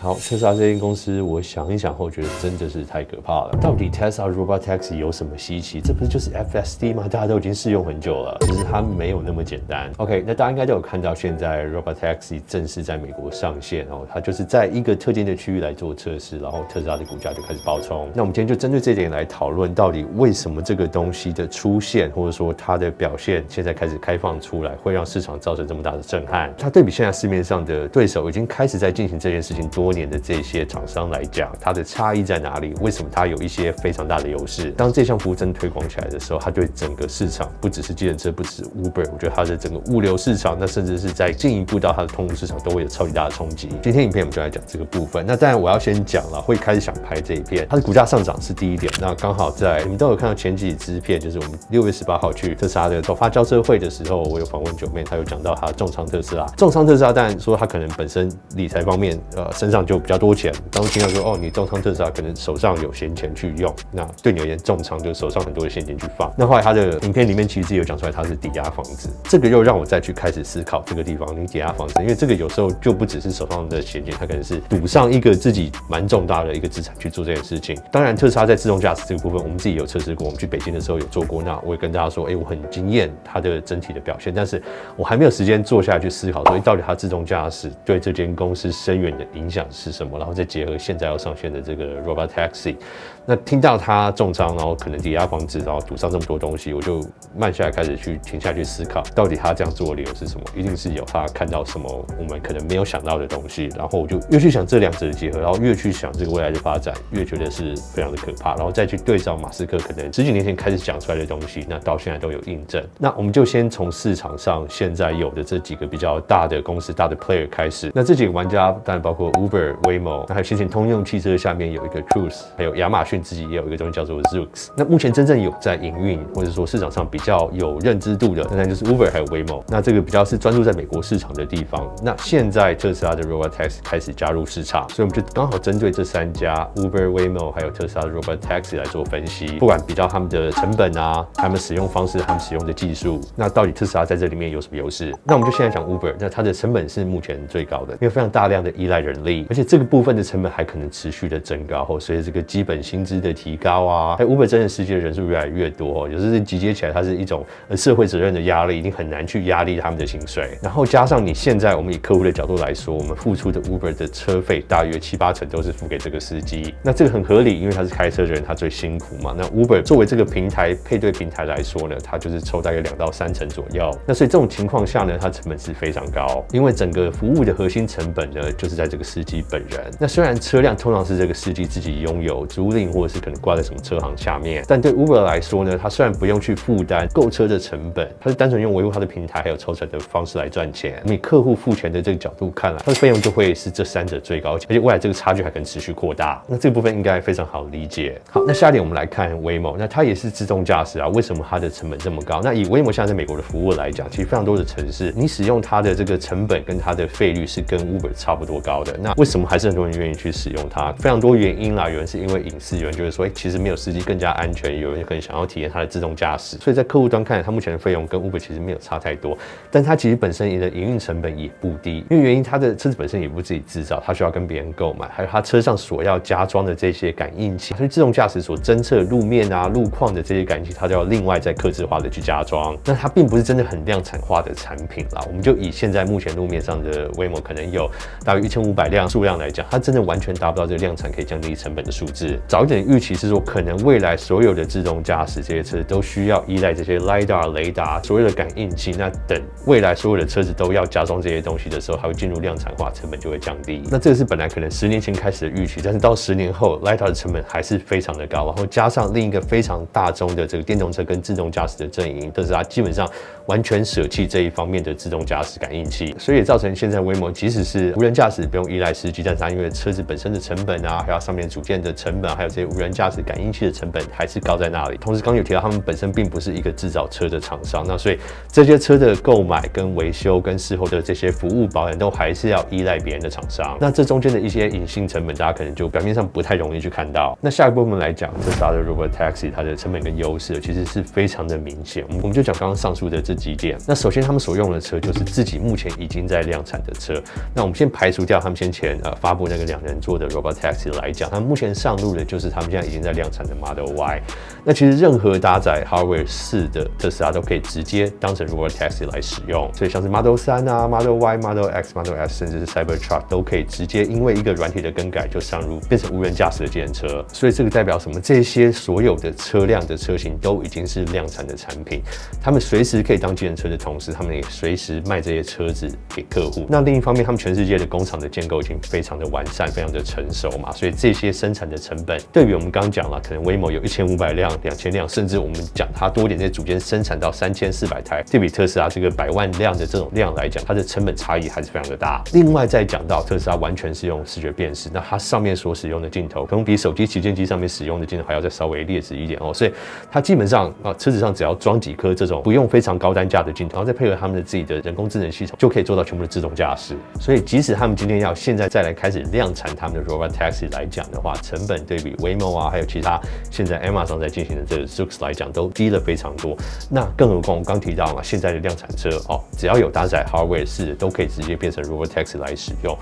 好，特斯拉这间公司，我想一想后觉得真的是太可怕了。到底 Tesla Robotaxi 有什么稀奇？这不是就是 FSD 吗？大家都已经试用很久了，只是它没有那么简单。OK， 那大家应该都有看到，现在 Robotaxi 正式在美国上线哦，它就是在一个特定的区域来做测试，然后特斯拉的股价就开始爆冲。那我们今天就针对这点来讨论，到底为什么这个东西的出现，或者说它的表现，现在开始开放出来，会让市场造成这么大的震撼？它对比现在市面上的对手已经开始在进行这件事情多年的这些厂商来讲，它的差异在哪里？为什么它有一些非常大的优势？当这项服务真推广起来的时候，它对整个市场不只是计程车，不只是 Uber， 我觉得它的整个物流市场，那甚至是在进一步到它的通路市场，都会有超级大的冲击。今天影片我们就来讲这个部分。那当然我要先讲了，会开始想拍这一片，它的股价上涨是第一点。那刚好在你们都有看到前几支片，就是我们6月18号去特斯拉的首发交车会的时候，我有访问九妹，他有讲到他重仓特斯拉。重仓特斯拉，当然说他可能本身理财方面，身上就比较多钱。当听到说哦，你重仓特斯拉，可能手上有闲钱去用，那对你而言，重仓就是手上很多的现金去放。那后来他的影片里面其实有讲出来，他是抵押房子，这个又让我再去开始思考这个地方，你抵押房子，因为这个有时候就不只是手上的闲钱，他可能是赌上一个自己蛮重大的一个资产去做这件事情。当然，特斯拉在自动驾驶这个部分，我们自己有测试过，我们去北京的时候有做过，那我也跟大家说，我很惊艳它的整体的表现，但是我还没有时间坐下来去思考说，到底它自动驾驶对这间公司深远的影响是什么，然后再结合现在要上线的这个 Robotaxi， 那听到它重仓，然后可能抵押房子，然后赌上这么多东西，我就慢下来开始去停下去思考，到底他这样做的理由是什么？一定是有他看到什么我们可能没有想到的东西，然后我就越去想这两者的结合，然后越去想这个未来的发展，越觉得是非常的可怕，然后再去对照马斯克可能10几年前开始讲出来的东西，那到现在都有印证。那我们就先从市场上现在有的这几个比较大的公司、大的 player 开始。那这几个玩家当然包括 Uber、Waymo， 那还有先前通用汽车下面有一个 Cruise， 还有亚马逊自己也有一个东西叫做 Zoox。那目前真正有在营运，或者说市场上比较有认知度的，当然就是 Uber 还有 Waymo。那这个比较是专注在美国市场的地方。那现在特斯拉的 Robotaxi 开始加入市场，所以我们就刚好针对这3家 Uber、Waymo 还有特斯拉的 Robotaxi 来做分析，不管比较他们的成本啊，他们使用方式，他们使用的技术，那到底特斯拉在这里面有什么优势？那我们就现在讲 Uber， 那它的成本是目前最高的，因为非常大量的依赖人力，而且这个部分的成本还可能持续的增高，或随着这个基本薪资的提高啊，还有 Uber 真的实际的人数越来越多，有时候集结起来，它是一种社会责任的压力，已经很难去压力他们的薪水。然后加上你现在我们以客户的角度来说，我们付出的 Uber 的车费大约7、8成都是付给这个司机，那这个很合理，因为他是开车的人，他最辛苦嘛。那 Uber 作为这个平台配对平台来说呢，它就是抽大约2到3成左右。那所以这种情况下呢，它成本是非常高，因为整个服务的核心成本呢，就是在这个司机本人。那虽然车辆通常是这个司机自己拥有、租赁或者是可能挂在什么车行下面，但对 Uber 来说呢，它虽然不用去负担购车的成本，它是单纯用维护它的平台还有抽成的方式来赚钱。以客户付钱的这个角度看来，它的费用就会是这3者最高，而且未来这个差距还可能持续扩大。那这个部分应该非常好理解。好，那下一点我们来看 Waymo， 那它也是自动驾驶啊，为什么它的成本这么高？那以 Waymo 现在在美国的服务来讲，其实非常多的城市，你使用它的这个成本跟它的费率是跟 Uber 差不多高的。那为什么还是很多人愿意去使用它？非常多原因啦，有人是因为隐私，有人觉得说，其实没有司机更加安全，有人可能想要体验它的自动驾驶。所以在客户端看来，它目前的费用跟 Uber 其实没有差太多，但它其实本身的营运成本也不低，因为原因它的车子本身也不自己制造，它需要跟别人购买，还有它车上所要加装的这些感应器，所以自动驾驶所侦测路面啊、路况的这些感应器，它就要另外再客制化的去加装。那它并不是真的很量产化的产品啦。我们就以现在目前路面上的 Waymo 可能有大约1500辆数量来讲，它真的完全达不到这个量产可以降低成本的数字。早一点的预期是说，可能未来所有的自动驾驶这些车都需要依赖这些 LiDAR 雷达所有的感应器。那等未来所有的车子都要加装这些东西的时候，它会进入量产化，成本就会降低。那这个是本来可能10年前开始的预期，但是到10年后 LiDAR 的成本还是非常的高，然后加上另一个非常大宗的这个电动车跟自动驾驶的阵营，特斯拉基本上完全舍弃这一方面的自动驾驶感应器，所以也造成现在 Waymo 即使是无人驾驶不用依赖司机，但是它因为车子本身的成本啊，还有上面组件的成本，还有这些无人驾驶感应器的成本还是高在那里。同时刚有提到他们本身并不是一个制造车的厂商，那所以这些车的购买跟维修跟事后的这些服务保养都还是要依赖别人的厂商。那这中间的一些隐性成本，大家可能就表面上不太容易去看到。那下一部分来讲，特斯拉的 Robotaxi 它的成本跟优势其实是非常的明显。我们就讲刚刚上述的这几点。那首先他们所用的车就是自己目前已经在量产的车。那我们先排除掉他们先前前发布那个2人座的 Robotaxi 来讲，他们目前上路的就是他们现在已经在量产的 Model Y。那其实任何搭载 Hardware 4的特斯拉都可以直接当成 Robotaxi 来使用，所以像是 Model 3啊、Model Y、Model X、Model S， 甚至是 Cybertruck 都可以直接因为一个软体的更改就上路，变成无人驾驶的计程车。所以这个代表什么？这些所有的车辆的车型都已经是量产的产品，他们随时可以当计程车的同时，他们也随时卖这些车子给客户。那另一方面，他们全世界的工厂的建构已经非常的完善、非常的成熟嘛，所以这些生产的成本，对比我们刚讲了，可能 Waymo 有1500辆、2000辆，甚至我们讲它多一点，这组件生产到3400台，对比特斯拉这个100万辆的这种量来讲，它的成本差异还是非常的大。另外再讲到特斯拉完全是用视觉辨识，那它上面所使用的镜头，可能比手机旗舰机上面使用的镜头还要再稍微劣质一点哦，所以它基本上车子上只要装几颗这种不用非常高单价的镜头，然后再配合他们的自己的人工智能系统，就可以做到全部的自动驾驶。所以即使他们今天要现在再来开始量产他们的 Robotaxi 来讲的话，成本对比 Waymo 啊，还有其他现在 Amazon 在进行的这个 Zoox 来讲，都低了非常多。那更何况我刚提到嘛，现在的量产车只要有搭载 Hardware 4的，都可以直接变成 Robotaxi 来使用。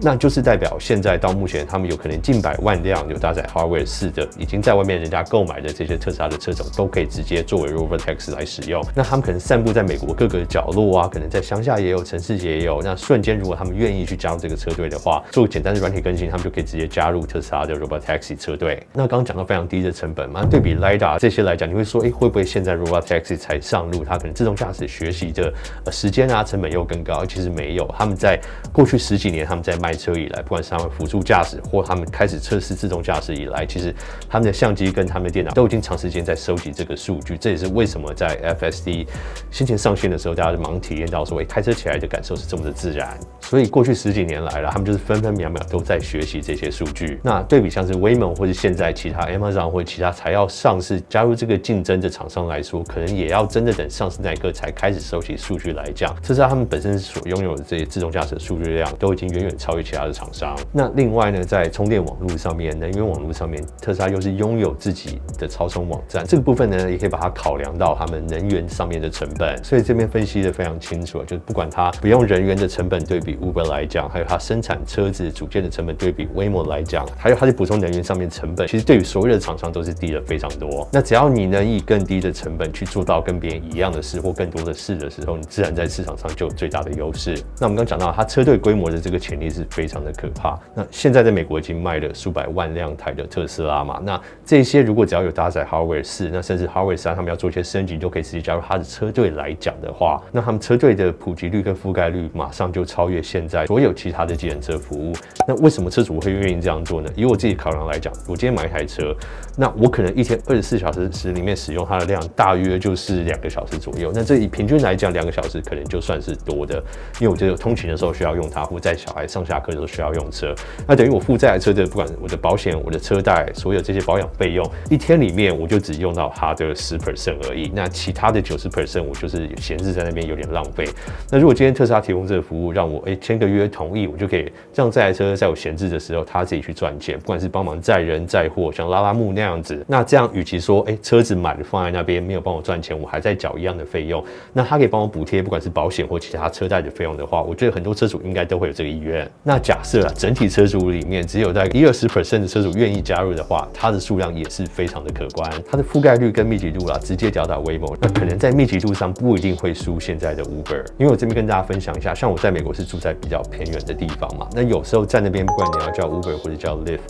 那就是代表现在到目前，他们有可能近100万辆有搭载 Hardware 4的，已经在外面人家购买的这些特斯拉的车种，都可以直接作为 Robotaxi 来使用。那他们可能散布在美国各个角落啊，可能在乡下也有，城市也有。那瞬间如果他们愿意去加入这个车队的话，做简单的软体更新，他们就可以直接加入特斯拉的 Robotaxi 车队。那刚刚讲到非常低的成本嘛，对比 LiDAR 这些来讲，你会说，会不会现在 Robotaxi 才上路，它可能自动驾驶学习的时间啊成本又更高？其实没有，他们在过去10几年他们在卖车以来，不管是他们辅助驾驶或他们开始测试自动驾驶以来，其实他们的相机跟他们的电脑都已经长时间在收集这个数据。这也是为什么在 FSD 先前上线的时候，大家忙体验到说，开车起来的感受是这么的自然。所以过去10几年来了，他们就是分分秒秒都在学习这些数据。那对比像是 Waymo 或是现在其他 Amazon 或者其他才要上市加入这个竞争的厂商来说，可能也要真的等上市那一刻才开始收集数据来讲，特斯拉他们本身所拥有的这些自动驾驶的数据量都已经远远超越其他的厂商。那另外呢，在充电网络上面、能源网络上面，特斯拉又是拥有自己的超充网站，这个部分呢，也可以把它考量到他们能源上面的成本。所以这边分析的非常清楚，就是不管它不用人员的成本对比 Uber 来讲，还有它生产车子组件的成本对比 Waymo 来讲，还有它在补充能源上面成本，其实对于所有的厂商都是低了非常多。那只要你能以更低的成本去做到跟别人一样的事或更多的事的时候，你自然在市场上就有最大的优势。那我们刚讲到它车队规模的这个潜力是非常的可怕。那现在在美国已经卖了数百万辆台的特斯拉嘛，那这些如果只要有搭载 Hardware 4，那甚至 Hardware 3他们要做一些升级，都可以直接加入它的车队来讲的话，那他们车队的普及率跟覆盖率马上就超越现在所有其他的计程车服务。那为什么车主会愿意这样做呢？以我自己考量来讲，我今天买一台车，那我可能一天24小时里面使用它的量大约就是2个小时左右。那这以平均来讲，2个小时可能就算是多的，因为我觉得通勤的时候需要用它，或载小孩上下课的时候需要用车。那等于我负债车的，不管我的保险、我的车贷，所有这些保养费用，一天里面我就只用到它的10% 而已。那其他的90% 我就是闲置在那边，有点浪费。那如果今天特斯拉提供这个服务，让我签个约同意，我就可以让这台车在我闲置的时候，它自己去赚钱，不管是帮忙载人载货，像拉拉木那样子。那这样与其说车子买了放在那边没有帮我赚钱，我还在缴一样的费用，那它可以帮我补贴，不管是保险或其他车贷的费用的话，我觉得很多车主应该都会有这个意愿。那假设整体车主里面只有大概10-20% 的车主愿意加入的话，它的数量也是非常的可观，它的覆盖率跟密集度直接吊打 Waymo， 那可能在密集度上不一定会输现在的 Uber。因为我这边跟大家分享一下，像我在美国是住在比较偏远的地方嘛，那有时候在那边不管你要叫 Uber 或者叫 Lyft，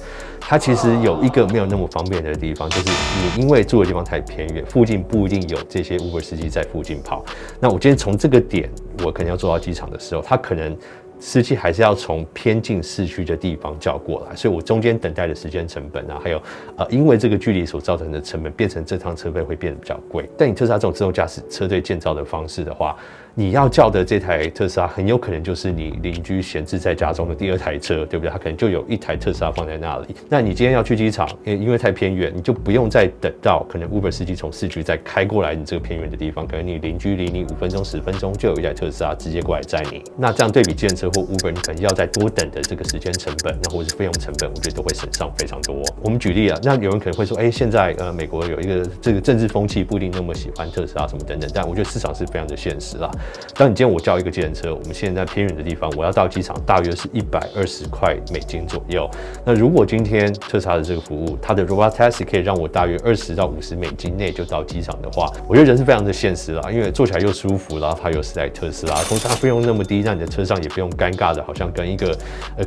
它其实有一个没有那么方便的地方，就是你因为住的地方太偏远，附近不一定有这些 Uber 司机在附近跑。那我今天从这个点，我可能要坐到机场的时候，他可能司机还是要从偏近市区的地方叫过来，所以我中间等待的时间成本啊，还有因为这个距离所造成的成本，变成这趟车费会变得比较贵。但你特斯拉这种自动驾驶车队建造的方式的话，你要叫的这台特斯拉很有可能就是你邻居闲置在家中的第2台车，对不对？它可能就有1台特斯拉放在那里。那你今天要去机场，因为太偏远，你就不用再等到可能 Uber 司机从市区再开过来你这个偏远的地方，可能你邻居离你5分钟、10分钟就有一台特斯拉直接过来载你。那这样对比计程车或 Uber， 你可能要再多等的这个时间成本，那或者是费用成本，我觉得都会省上非常多。我们举例那有人可能会说，现在美国有一个这个政治风气不一定那么喜欢特斯拉什么等等，但我觉得市场是非常的现实啦。当你今天我叫一个计程车，我们现在在偏远的地方，我要到机场大约是$120左右。那如果今天特斯拉的这个服务，它的 Robot Taxi 可以让我大约$20到$50内就到机场的话，我觉得人是非常的现实啦，因为坐起来又舒服，然后它又是在特斯拉，同时它费用那么低，让你的车上也不用尴尬的，好像跟一个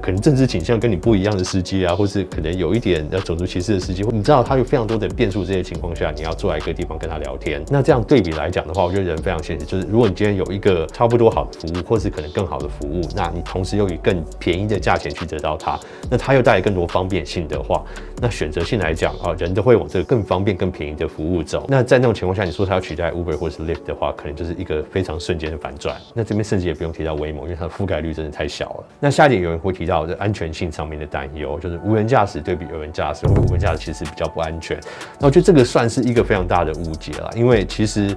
可能政治倾向跟你不一样的司机啊，或是可能有一点种族歧视的司机，你知道他有非常多的变数，这些情况下，你要坐在一个地方跟他聊天。那这样对比来讲的话，我觉得人非常现实，就是如果你今天有一个差不多好的服务，或是可能更好的服务，那你同时又以更便宜的价钱去得到它，那它又带来更多方便性的话，那选择性来讲啊，人都会往这个更方便、更便宜的服务走。那在那种情况下，你说它要取代 Uber 或是 Lyft 的话，可能就是一个非常瞬间的反转。那这边甚至也不用提到 Waymo， 因为它的覆盖率真的太小了。那下一点有人会提到的安全性上面的担忧，就是无人驾驶对比有人驾驶，会不会无人驾驶其实比较不安全？那我觉得这个算是一个非常大的误解啦，因为其实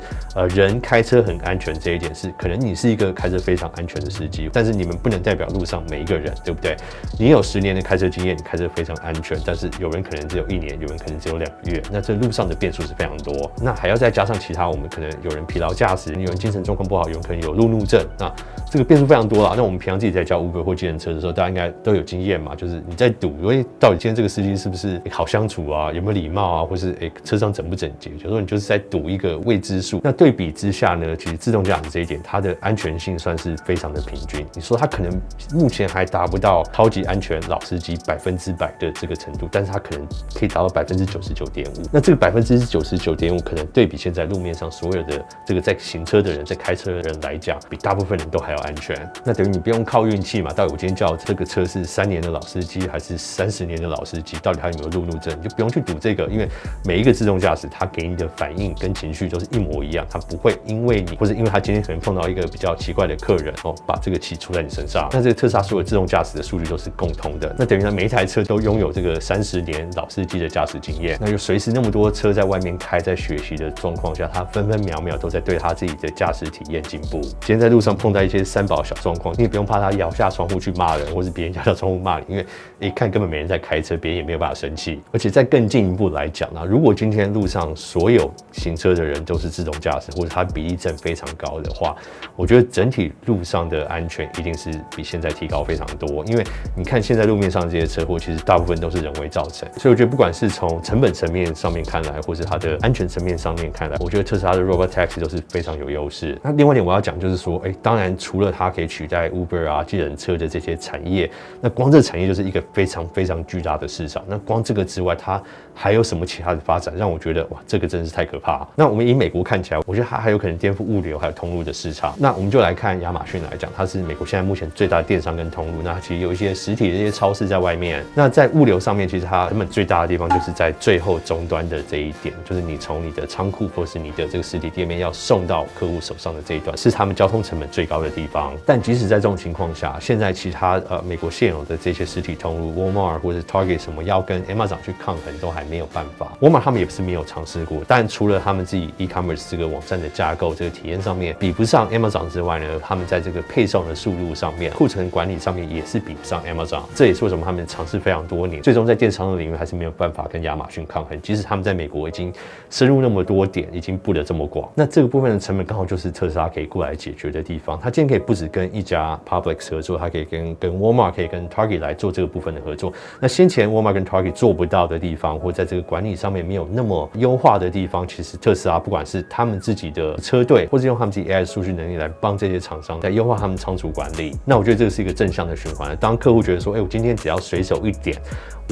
人开车很安全这一点是，可能你是一个开车非常安全的司机，但是你们不能代表路上每一个人，对不对？你有10年的开车经验，你开车非常安全，但是有人可能只有1年，有人可能只有2个月，那这路上的变数是非常多。那还要再加上其他，我们可能有人疲劳驾驶，有人精神状况不好，有人可能有路怒症，那这个变数非常多啦。那我们平常自己在叫 Uber 或计程车的时候，大家应该都有经验嘛，就是你在赌，因为到底今天这个司机是不是好相处啊，有没有礼貌啊，或是车上整不整洁，有时候你就是在赌一个未知数。那对比之下呢，其实自动驾驶这一点，它的安全性算是非常的平均。你说它可能目前还达不到超级安全老司机100%的这个程度，但是它可能可以达到99.5%。那这个99.5%可能对比现在路面上所有的这个在行车的人、在开车的人来讲，比大部分人都还要安全。那等于你不用靠运气嘛，到底我今天叫这个车是3年的老司机还是30年的老司机，到底他有没有路怒症，你就不用去赌这个，因为每一个自动驾驶它给你的反应跟情绪都是一模一样，它不会因为你或者因为他今天可能碰到一个比较奇怪的客人把这个气出在你身上。那这个特斯拉所有自动驾驶的数据都是共通的，那等于呢每一台车都拥有这个30年老司机的驾驶经验，那就随时那么多车在外面开，在学习的状况下，他分分秒秒都在对他自己的驾驶体验进步。今天在路上碰到一些3宝小状况，你也不用怕他摇下窗户去骂人，或是别人摇下窗户骂你，因为一看根本没人在开车，别人也没有办法生气。而且再更进一步来讲呢，如果今天路上所有行车的人都是自动驾驶，或者它比例占非常高的话，我觉得整体路上的安全一定是比现在提高非常多。因为你看现在路面上这些车祸，其实大部分都是人为造成，所以我觉得不管是从成本层面上面看来，或是它的安全层面上面看来，我觉得特斯拉的 Robot Taxi 都是非常有优势。那另外一点我要讲就是说，当然除了它可以取代 Uber 啊、计程车的这些产业，那光这产业就是一个非常非常巨大的市场。那光这个之外，它还有什么其他的发展，让我觉得哇，这个真的是太可怕了。那我们以美国看起来，我觉得它还有可能颠覆物流还有通路的市场。那我们就来看亚马逊来讲，它是美国现在目前最大的电商跟通路。那其实有一些实体的一些超市在外面。那在物流上面，其实它成本最大的地方就是在最后终端的这一点，就是你从你的仓库或是你的这个实体店面要送到客户手上的这一段，是他们交通成本最高的地方。但即使在这种情况下，现在其他美国现有的这些实体通路 ，Walmart 或者 Target 什么要跟 Amazon 去抗衡，都还没有办法。Walmart 他们也不是没有尝试过，但除了他们自己 e-commerce 这个网站的架构、这个体验上面比不上 Amazon 之外呢，他们在这个配送的速度上面、库存管理上面也是比不上 Amazon。这也是为什么他们尝试非常多年，最终在电商的领域还是没有办法跟亚马逊抗衡。即使他们在美国已经深入那么多点，已经布得这么广，那这个部分的成本刚好就是特斯拉可以过来解决的地方。它今天可以不只跟一家 Publix 合作，它可以跟 Walmart 可以跟 Target 来做这个部分的合作。那先前 Walmart 跟 Target 做不到的地方，或在这个管理上面没有那么优化的地方，其实特斯拉不管是他们自己的车队，或是用他们自己 AI 数据能力来帮这些厂商在优化他们仓储管理，那我觉得这个是一个正向的循环。当客户觉得说，我今天只要随手一点，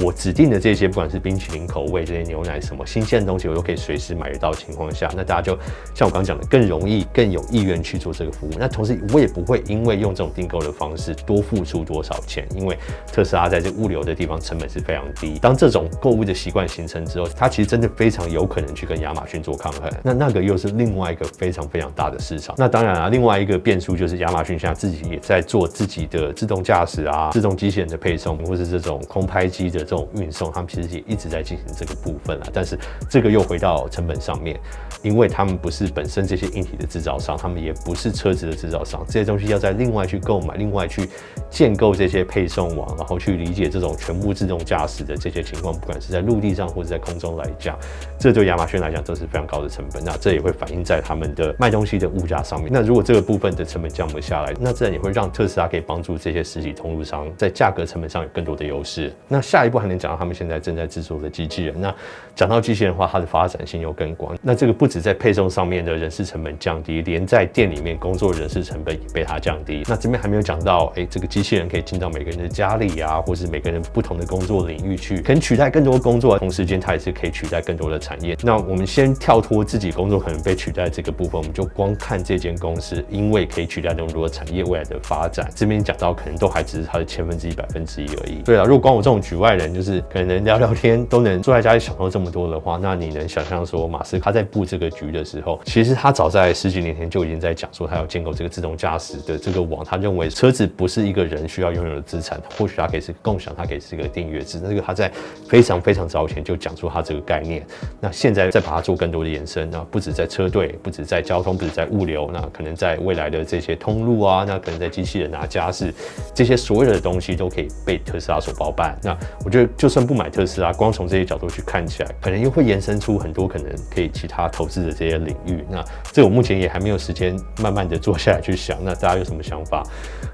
我指定的这些不管是冰淇淋口味、这些牛奶什么新鲜的东西，我都可以随时买得到的情况下，那大家就像我刚刚讲的，更容易、更有意愿去做这个服务。那同时我也不会因为用这种订购的方式多付出多少钱，因为特斯拉在这物流的地方成本是非常低。当这种购物的习惯形成之后，它其实真的非常有可能去跟亚马逊做抗衡。那个又是另外一个非常非常大的市场。那当然啊，另外一个变数就是亚马逊现在自己也在做自己的自动驾驶啊、自动机器人的配送，或是这种空拍机的这种运送，他们其实也一直在进行这个部分啦。但是这个又回到成本上面，因为他们不是本身这些硬体的制造商，他们也不是车子的制造商，这些东西要再另外去购买，另外去建构这些配送网，然后去理解这种全部自动驾驶的这些情况，不管是在陆地上或者在空中来讲，这对亚马逊来讲都是非常高的成本。那这也会反映在他们的卖东西的物价上上面。那如果这个部分的成本降不下来，那自然也会让特斯拉可以帮助这些实体通路商在价格成本上有更多的优势。那下一步还能讲到他们现在正在制作的机器人。那讲到机器人的话，它的发展性又更广。那这个不止在配送上面的人事成本降低，连在店里面工作人事成本也被它降低。那这边还没有讲到，这个机器人可以进到每个人的家里啊，或是每个人不同的工作领域去，可能取代更多工作，同时间它也是可以取代更多的产业。那我们先跳脱自己工作可能被取代这个部分，我们就光看这间公司，因为可以取代那么多产业未来的发展，这边讲到可能都还只是它的1/1000、1%而已。对啊，如果光我这种局外人，就是可能聊聊天都能坐在家里享受这么多的话，那你能想象说马斯克他在布这个局的时候，其实他早在10几年前就已经在讲说他要建构这个自动驾驶的这个网。他认为车子不是一个人需要拥有的资产，或许它可以是共享，它可以是一个订阅制。那这个他在非常早前就讲出他这个概念。那现在再把它做更多的延伸，那不止在车队，不止在交通，不止在物流，那可能在未来的这些通路啊，那可能在机器人啊、家饰这些所有的东西都可以被特斯拉所包办。那我觉得就算不买特斯拉，光从这些角度去看起来，可能又会延伸出很多可能可以其他投资的这些领域。那这我目前也还没有时间慢慢的坐下来去想。那大家有什么想法？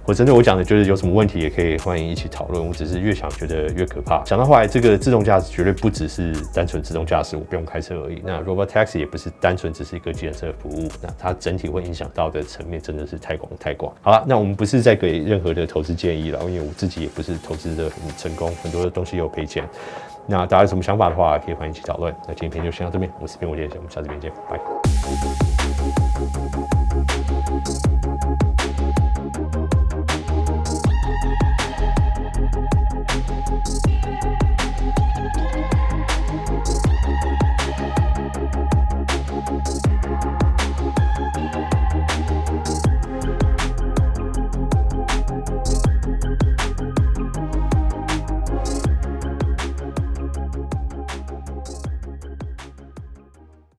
或针对我讲的，就是有什么问题也可以欢迎一起讨论。我只是越想觉得越可怕。想到后来，这个自动驾驶绝对不只是单纯自动驾驶，我不用开车而已。那 Robotaxi 也不是单纯只是一个计程车服务，那它整体会影响到的层面真的是太广。好了，那我们不是在给任何的投资建议了，因为我自己也不是投资的很成功，很多的东西也有赔钱。那大家有什么想法的话，可以欢迎一起讨论。那今天片就先到这边，我是边我姐，我们下次片见，拜。